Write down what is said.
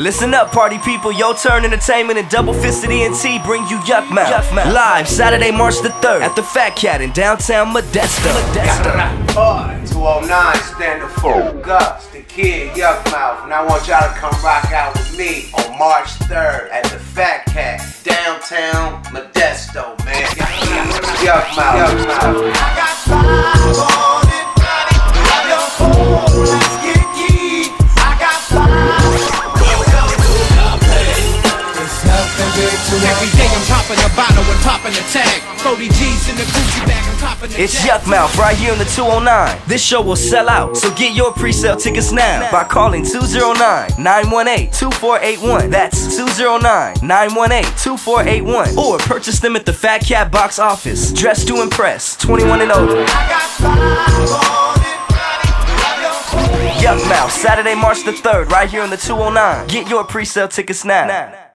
Listen up, party people. Yo Turn Entertainment and Double Fisted ENT bring you Yukmouth. Live Saturday, March the 3rd at the Fat Cat in downtown Modesto. 209, stand the fuck up. It's the kid Yukmouth, and I want y'all to come rock out with me on March 3rd at the Fat Cat, downtown Modesto, man. Yukmouth. I got five on it. Let's get geek. I got five. Every day I'm popping a bottle and popping a tag. 40 G's in the Gucci bag, I'm popping the It's tag. Yukmouth right here in the 209. This show will sell out, so get your pre-sale tickets now by calling 209-918-2481. That's 209-918-2481. Or purchase them at the Fat Cat box office. Dress to impress, 21 and older. I got five on it. Yukmouth, Saturday, March the 3rd, right here in the 209. Get your pre-sale tickets now.